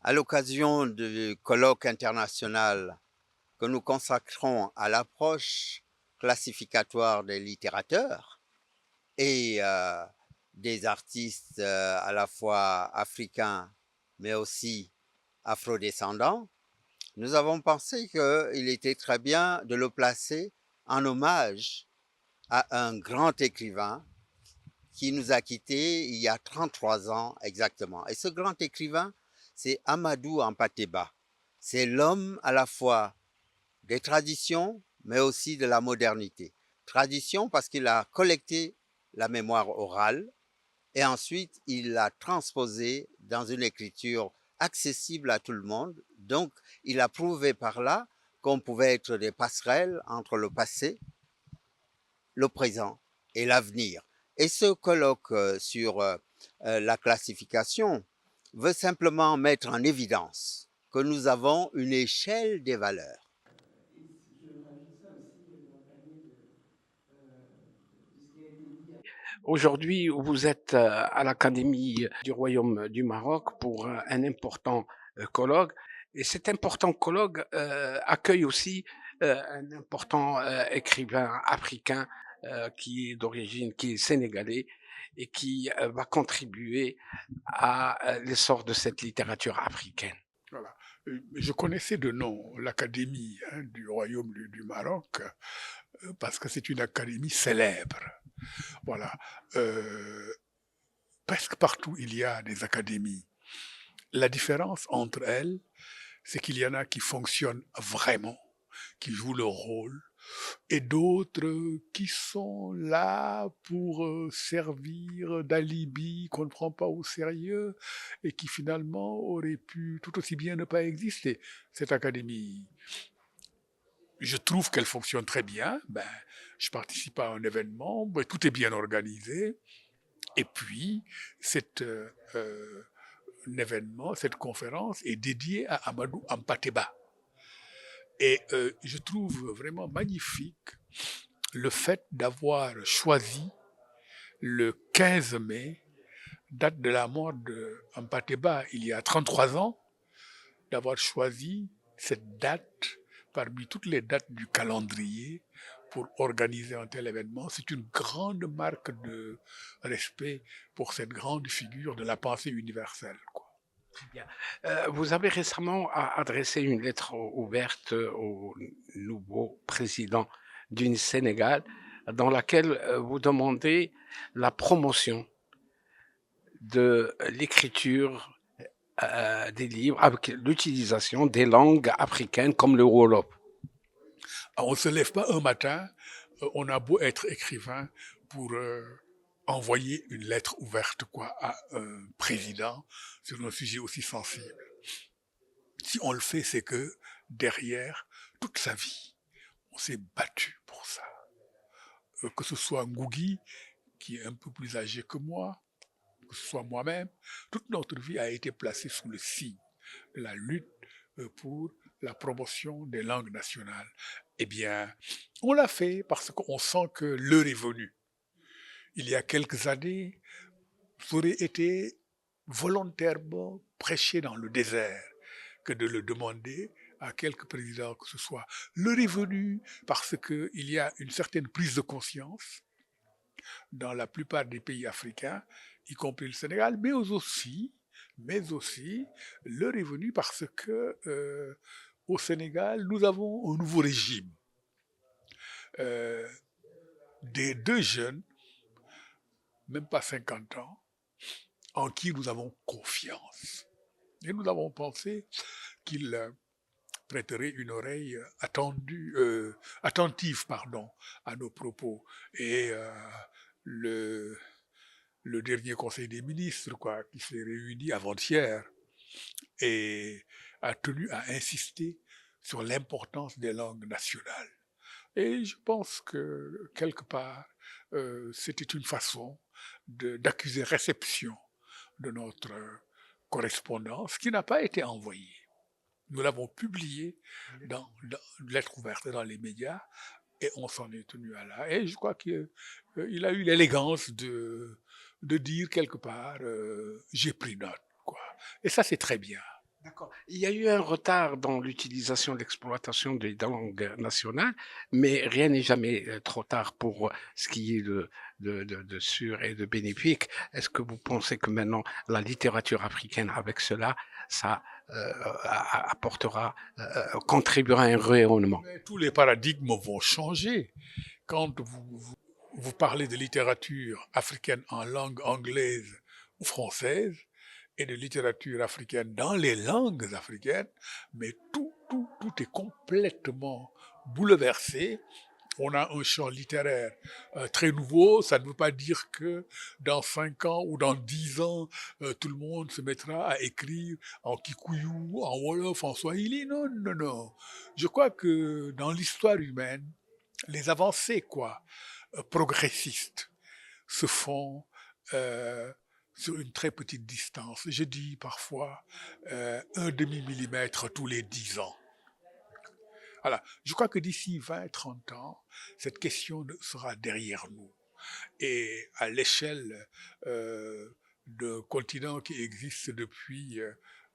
À l'occasion du colloque international que nous consacrons à l'approche classificatoire des littérateurs et des artistes à la fois africains mais aussi afrodescendants, nous avons pensé qu'il était très bien de le placer en hommage à un grand écrivain qui nous a quittés il y a 33 ans exactement. Et ce grand écrivain, c'est Amadou Hampâté-Bâ. C'est l'homme à la fois des traditions, mais aussi de la modernité. Tradition parce qu'il a collecté la mémoire orale et ensuite il l'a transposée dans une écriture accessible à tout le monde. Donc, il a prouvé par là qu'on pouvait être des passerelles entre le passé, le présent et l'avenir. Et ce colloque sur la classification veut simplement mettre en évidence que nous avons une échelle des valeurs. Aujourd'hui, vous êtes à l'Académie du Royaume du Maroc pour un important colloque. Et cet important colloque accueille aussi un important écrivain africain qui est d'origine, qui est sénégalais et qui va contribuer à l'essor de cette littérature africaine. Voilà. Je connaissais de nom l'Académie du Royaume du Maroc parce que c'est une académie célèbre. Voilà. Euh, Presque partout il y a des académies. La différence entre elles, c'est qu'il y en a qui fonctionnent vraiment, qui jouent leur rôle, et d'autres qui sont là pour servir d'alibi qu'on ne prend pas au sérieux et qui finalement auraient pu tout aussi bien ne pas exister. Cette académie, je trouve qu'elle fonctionne très bien. Ben, je participe à un événement, ben, tout est bien organisé. Et puis, événement, cette conférence est dédiée à Amadou Hampâté-Bâ. Et je trouve vraiment magnifique le fait d'avoir choisi le 15 mai, date de la mort de Hampâté-Bâ, il y a 33 ans, d'avoir choisi cette date parmi toutes les dates du calendrier pour organiser un tel événement. C'est une grande marque de respect pour cette grande figure de la pensée universelle, quoi. Bien. Vous avez récemment adressé une lettre ouverte au nouveau président du Sénégal dans laquelle vous demandez la promotion de l'écriture des livres avec l'utilisation des langues africaines comme le Wolof. Alors, on ne se lève pas un matin, on a beau être écrivain pour envoyer une lettre ouverte quoi, à un président sur un sujet aussi sensible. Si on le fait, c'est que derrière, toute sa vie, on s'est battu pour ça. Que ce soit Ngugi, qui est un peu plus âgé que moi, que ce soit moi-même, toute notre vie a été placée sous le signe de la lutte pour la promotion des langues nationales. Eh bien, on l'a fait parce qu'on sent que l'heure est venue. Il y a quelques années, ça aurait été volontairement prêché dans le désert que de le demander à quelques présidents que ce soit. L'heure est venue parce qu'il y a une certaine prise de conscience dans la plupart des pays africains, y compris le Sénégal, mais aussi, l'heure est venue parce que au Sénégal, nous avons un nouveau régime. Euh, des deux jeunes, même pas 50 ans, en qui nous avons confiance. Et nous avons pensé qu'ils prêteraient une oreille attentive, pardon, à nos propos. Et le, le dernier conseil des ministres, quoi, qui s'est réuni avant-hier, et a tenu à insister sur l'importance des langues nationales. Et je pense que, quelque part, c'était une façon d'accuser réception de notre correspondance qui n'a pas été envoyée. Nous l'avons publiée dans lettre ouverte dans les médias et on s'en est tenu à là. Et je crois qu'il a eu l'élégance de dire quelque part j'ai pris note. Quoi. Et ça, c'est très bien. D'accord. Il y a eu un retard dans l'utilisation, l'exploitation des langues nationales, mais rien n'est jamais trop tard pour ce qui est de sûr et de bénéfique. Est-ce que vous pensez que maintenant la littérature africaine, avec cela, ça apportera, contribuera à un rayonnement? Mais tous les paradigmes vont changer. Quand vous parlez de littérature africaine en langue anglaise ou française et de littérature africaine dans les langues africaines, mais tout est complètement bouleversé. On a un champ littéraire très nouveau. Ça ne veut pas dire que dans 5 ans ou dans 10 ans, tout le monde se mettra à écrire en kikuyu, en wolof, en swahili. Non, non, non. Je crois que dans l'histoire humaine, les avancées progressistes se font sur une très petite distance. Je dis parfois un demi-millimètre tous les 10 ans. Voilà. Je crois que d'ici 20, 30 ans, cette question sera derrière nous. Et à l'échelle d'un continent qui existe depuis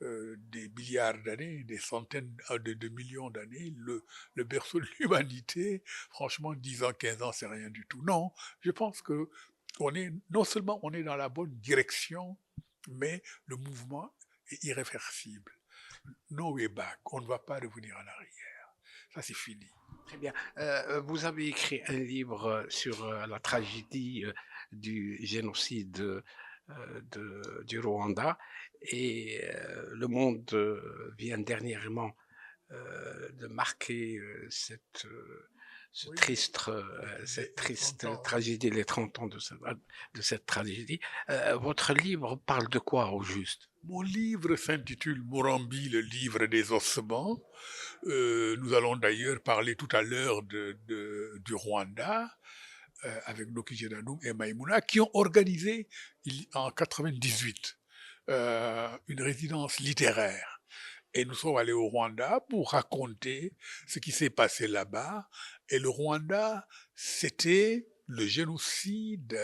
des milliards d'années, des centaines de millions d'années, le berceau de l'humanité, franchement, 10 ans, 15 ans, c'est rien du tout. Non, je pense que non seulement on est dans la bonne direction, mais le mouvement est irréversible. No way back, on ne va pas revenir en arrière. Ça, c'est fini. Très bien. Vous avez écrit un livre sur la tragédie du génocide du Rwanda et le monde vient dernièrement de marquer Oui, cette les 30 triste ans. tragédie, les 30 ans de cette tragédie. Votre livre parle de quoi au juste? Mon livre s'intitule Murambi, le livre des ossements. Nous allons d'ailleurs parler tout à l'heure du Rwanda avec Noki Jedanum et Maïmouna qui ont organisé en 98 une résidence littéraire. Et nous sommes allés au Rwanda pour raconter ce qui s'est passé là-bas. Et le Rwanda, c'était le génocide.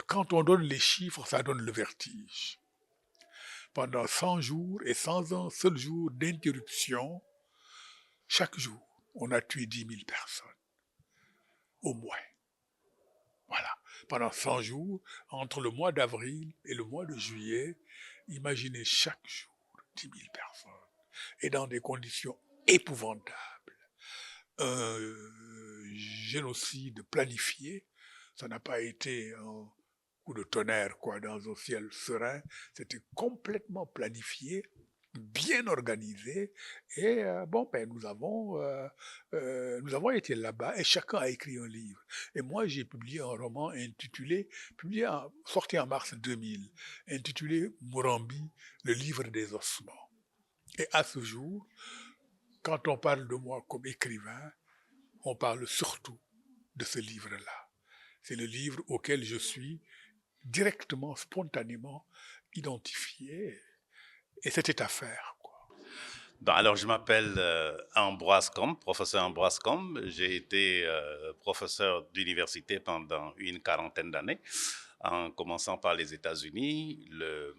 Quand on donne les chiffres, ça donne le vertige. Pendant 100 jours et sans un seul jour d'interruption, chaque jour, on a tué 10 000 personnes, au moins. Voilà. Pendant 100 jours, entre le mois d'avril et le mois de juillet, imaginez chaque jour 10 000 personnes. Et dans des conditions épouvantables. Un génocide planifié, ça n'a pas été un coup de tonnerre dans un ciel serein, c'était complètement planifié, bien organisé, et nous avons été là-bas et chacun a écrit un livre. Et moi, j'ai publié un roman sorti en mars 2000, intitulé Murambi, le livre des ossements. Et à ce jour, quand on parle de moi comme écrivain, on parle surtout de ce livre-là. C'est le livre auquel je suis directement, spontanément identifié. Et c'était à faire. Bon, alors, je m'appelle Ambroise Combe, professeur Ambroise Combe. J'ai été professeur d'université pendant une quarantaine d'années, en commençant par les États-Unis, le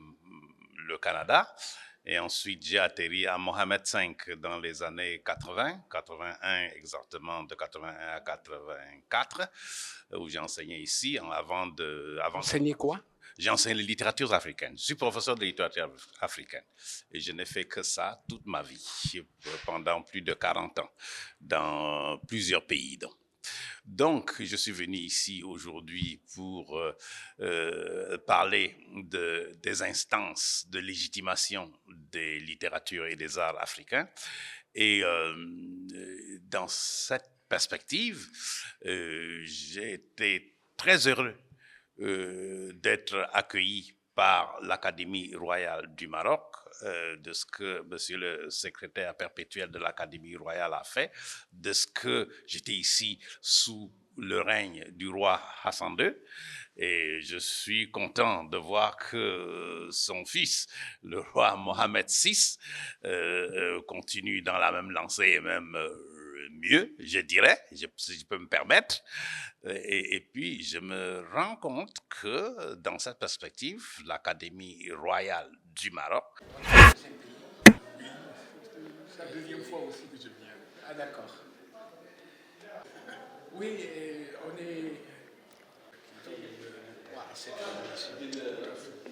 Canada, et ensuite j'ai atterri à Mohamed V dans les années 80, 81 exactement, de 81 à 84, où j'ai enseigné ici Enseigner quoi? J'ai enseigné les littératures africaines. Je suis professeur de littérature africaine. Et je n'ai fait que ça toute ma vie, pendant plus de 40 ans, dans plusieurs pays. Donc, je suis venu ici aujourd'hui pour parler des instances de légitimation des littératures et des arts africains. Et dans cette perspective, j'ai été très heureux d'être accueilli par l'Académie royale du Maroc, de ce que monsieur le secrétaire perpétuel de l'Académie royale a fait, de ce que j'étais ici sous le règne du roi Hassan II. Et je suis content de voir que son fils, le roi Mohamed VI, continue dans la même lancée et même mieux, je dirais, si je peux me permettre. Et puis, je me rends compte que dans cette perspective, l'Académie royale du Maroc aussi que je viens. Ah, d'accord. Oui, et on est...